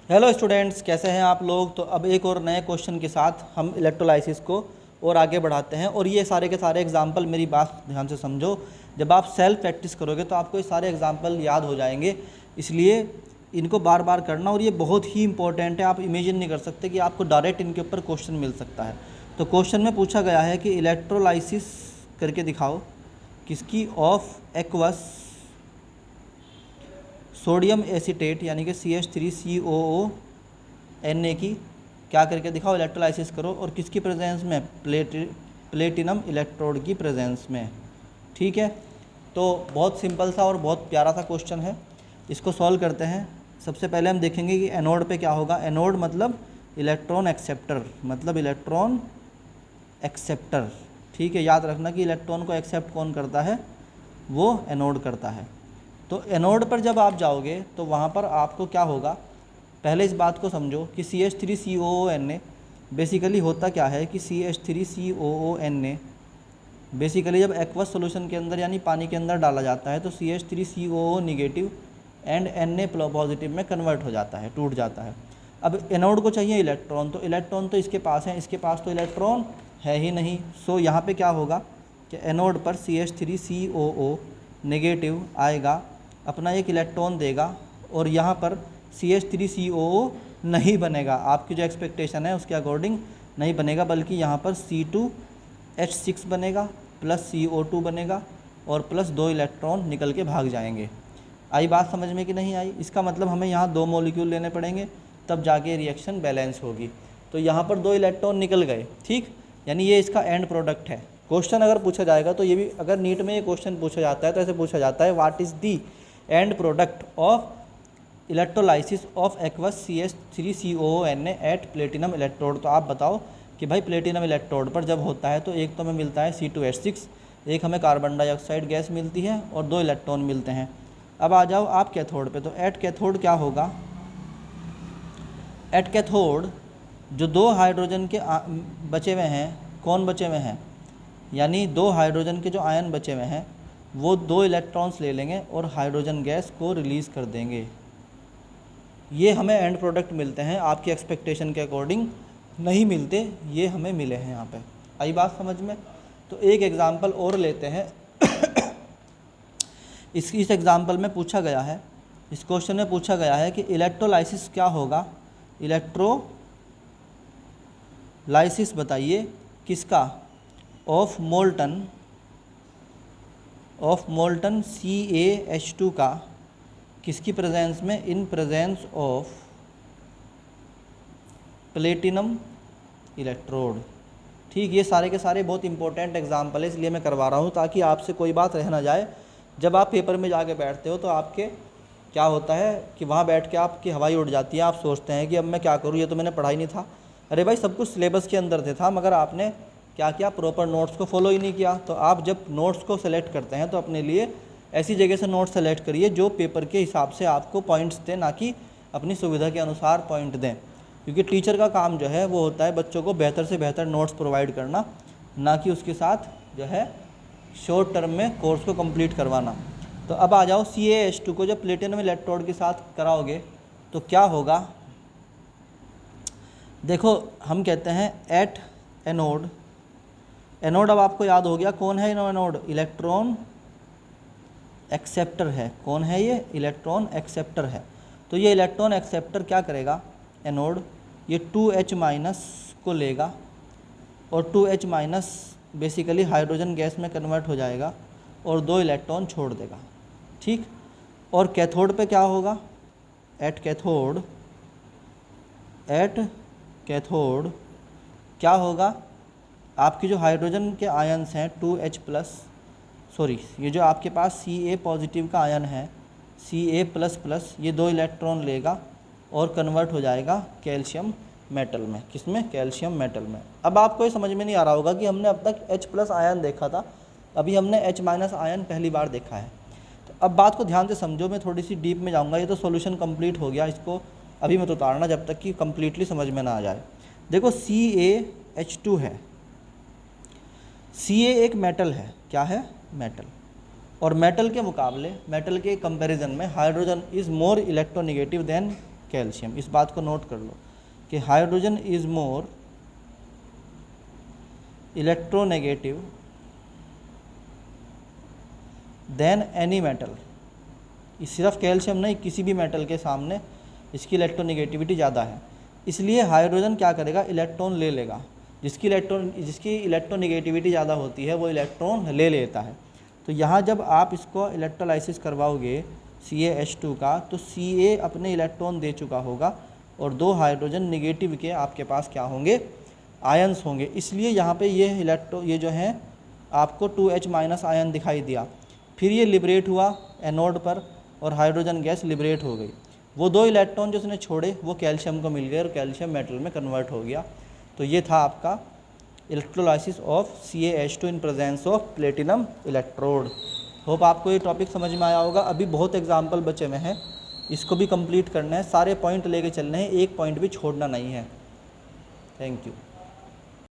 Hello students, कैसे हैं आप लोग। तो अब एक और नए क्वेश्चन के साथ हम इलेक्ट्रोलाइसिस को और आगे बढ़ाते हैं। और ये सारे के सारे एग्जाम्पल, मेरी बात ध्यान से समझो, जब आप सेल्फ प्रैक्टिस करोगे तो आपको ये सारे एग्जाम्पल याद हो जाएंगे। इसलिए इनको बार बार करना, और ये बहुत ही इंपॉर्टेंट है। आप इमेजिन नहीं कर सकते कि आपको डायरेक्ट इनके ऊपर क्वेश्चन मिल सकता है। तो क्वेश्चन में पूछा गया है कि इलेक्ट्रोलाइसिस करके दिखाओ किसकी, ऑफ एक्वस सोडियम एसीटेट यानी कि CH3COO की, क्या करके दिखाओ, इलेक्ट्रोलाइसिस करो, और किसकी प्रेजेंस में, प्लेटिनम इलेक्ट्रोड की प्रेजेंस में। ठीक है, तो बहुत सिंपल सा और बहुत प्यारा सा क्वेश्चन है। इसको सॉल्व करते हैं। सबसे पहले हम देखेंगे कि एनोड पे क्या होगा। एनोड मतलब इलेक्ट्रॉन एक्सेप्टर, मतलब इलेक्ट्रॉन एक्सेप्टर। ठीक है, याद रखना कि इलेक्ट्रॉन को एक्सेप्ट कौन करता है, वो एनोड करता है। तो एनोड पर जब आप जाओगे तो वहाँ पर आपको क्या होगा, पहले इस बात को समझो कि CH3COONA बेसिकली होता क्या है कि CH3COONA बेसिकली जब एक्वस सॉल्यूशन के अंदर यानी पानी के अंदर डाला जाता है तो CH3COO negative and Na positive में कन्वर्ट हो जाता है, टूट जाता है। अब एनोड को चाहिए इलेक्ट्रॉन, तो इलेक्ट्रॉन तो इसके पास है, इसके पास तो इलेक्ट्रॉन है ही नहीं। सो यहाँ पे क्या होगा कि एनोड पर CH3COO नेगेटिव आएगा, अपना एक इलेक्ट्रॉन देगा, और यहाँ पर CH3COO नहीं बनेगा। आपकी जो एक्सपेक्टेशन है उसके अकॉर्डिंग नहीं बनेगा, बल्कि यहाँ पर C2H6 बनेगा प्लस CO2 बनेगा, और प्लस 2 इलेक्ट्रॉन निकल के भाग जाएंगे। आई बात समझ में कि नहीं आई। इसका मतलब हमें यहाँ 2 मॉलिक्यूल लेने पड़ेंगे, तब जाके रिएक्शन बैलेंस होगी। तो यहाँ पर 2 इलेक्ट्रॉन निकल गए, ठीक, यानी ये इसका एंड प्रोडक्ट है। क्वेश्चन अगर पूछा जाएगा तो ये भी, अगर नीट में ये क्वेश्चन पूछा जाता है तो ऐसे पूछा जाता है, what is the end product of electrolysis of aqueous CH3COONA at platinum electrode. तो आप बताओ कि भाई प्लेटिनम इलेक्ट्रोड पर जब होता है तो एक तो हमें मिलता है C2H6, एक हमें कार्बन डाइऑक्साइड गैस मिलती है, और 2 इलेक्ट्रॉन मिलते हैं। अब आ जाओ आप कैथोड पे, तो एट कैथोड क्या होगा, एट कैथोड जो 2 हाइड्रोजन के बचे हुए हैं, कौन बचे हुए हैं, यानी 2 हाइड्रोजन के जो आयन बचे हुए हैं वो 2 इलेक्ट्रॉन्स ले लेंगे और हाइड्रोजन गैस को रिलीज़ कर देंगे। ये हमें एंड प्रोडक्ट मिलते हैं, आपकी एक्सपेक्टेशन के अकॉर्डिंग नहीं मिलते, ये हमें मिले हैं यहाँ पे। आई बात समझ में। तो एक एग्जांपल और लेते हैं। इस एग्जांपल में पूछा गया है, इस क्वेश्चन में पूछा गया है कि इलेक्ट्रोलाइसिस क्या होगा। इलेक्ट्रोलाइसिस बताइए किसका, ऑफ मोल्टन CaH2 का, किसकी प्रेजेंस में, in presence of platinum electrode. ठीक, ये सारे के सारे बहुत इंपॉर्टेंट एग्जाम्पल है, इसलिए मैं करवा रहा हूँ ताकि आपसे कोई बात रह ना जाए। जब आप पेपर में जाके बैठते हो तो आपके क्या होता है कि वहाँ बैठ के आपकी हवाई उड़ जाती है, आप सोचते हैं कि अब मैं क्या करूँ, ये तो मैंने पढ़ा ही नहीं था। अरे भाई, सब कुछ सिलेबस के अंदर था, मगर आपने क्या किया, प्रॉपर नोट्स को फॉलो ही नहीं किया। तो आप जब नोट्स को सेलेक्ट करते हैं तो अपने लिए ऐसी जगह से नोट्स सेलेक्ट करिए जो पेपर के हिसाब से आपको पॉइंट्स दें, ना कि अपनी सुविधा के अनुसार पॉइंट दें। क्योंकि टीचर का काम जो है वो होता है बच्चों को बेहतर से बेहतर नोट्स प्रोवाइड करना, ना कि उसके साथ जो है शॉर्ट टर्म में कोर्स को कंप्लीट करवाना। तो अब आ जाओ CaH2 को जब प्लेटिनम इलेक्ट्रोड के साथ कराओगे तो क्या होगा। देखो, हम कहते हैं एट एनोड, एनोड अब आपको याद हो गया कौन है एनोड, इलेक्ट्रॉन एक्सेप्टर है। कौन है ये, इलेक्ट्रॉन एक्सेप्टर है। तो ये इलेक्ट्रॉन एक्सेप्टर क्या करेगा, एनोड, ये 2H- को लेगा, और 2H- बेसिकली हाइड्रोजन गैस में कन्वर्ट हो जाएगा और 2 इलेक्ट्रॉन छोड़ देगा। ठीक, और कैथोड पे क्या होगा, एट कैथोड क्या होगा, आपकी जो हाइड्रोजन के आयन्स हैं 2H+, सॉरी, ये जो आपके पास Ca पॉजिटिव का आयन है Ca++, ये 2 इलेक्ट्रॉन लेगा और कन्वर्ट हो जाएगा कैल्शियम मेटल में। किसमें, कैल्शियम मेटल में। अब आपको ये समझ में नहीं आ रहा होगा कि हमने अब तक H+ आयन देखा था, अभी हमने H- आयन पहली बार देखा है। तो अब बात को ध्यान से समझो, मैं थोड़ी सी डीप में जाऊँगा। ये तो सॉल्यूशन कंप्लीट हो गया, इसको अभी मत उतारना जब तक कि कम्प्लीटली समझ में ना आ जाए। देखो, CaH2 है, Ca एक मेटल है, क्या है, मेटल। और मेटल के मुकाबले, मेटल के कंपैरिजन में hydrogen is more electronegative than calcium. इस बात को नोट कर लो कि hydrogen is more electronegative than any metal. सिर्फ कैल्शियम नहीं, किसी भी मेटल के सामने इसकी इलेक्ट्रोनेगेटिविटी ज़्यादा है, इसलिए हाइड्रोजन क्या करेगा, इलेक्ट्रॉन ले लेगा। जिसकी इलेक्ट्रोनेगेटिविटी ज़्यादा होती है वो इलेक्ट्रॉन ले लेता है। तो यहाँ जब आप इसको इलेक्ट्रोलाइसिस करवाओगे CaH2 का, तो Ca अपने इलेक्ट्रॉन दे चुका होगा और 2 हाइड्रोजन निगेटिव के आपके पास क्या होंगे, आयंस होंगे। इसलिए यहाँ पे ये जो है आपको 2H माइनस आयन दिखाई दिया। फिर ये लिबरेट हुआ एनोड पर और हाइड्रोजन गैस लिबरेट हो गई। वो 2 इलेक्ट्रॉन जो उसने छोड़े वो कैल्शियम को मिल गए और कैल्शियम मेटल में कन्वर्ट हो गया। तो ये था आपका electrolysis of CaH2 in presence of platinum electrode. Hope आपको ये टॉपिक समझ में आया होगा। अभी बहुत एग्जाम्पल बचे हुए हैं, इसको भी कंप्लीट करना है, सारे पॉइंट लेके चलने हैं, एक पॉइंट भी छोड़ना नहीं है। Thank you.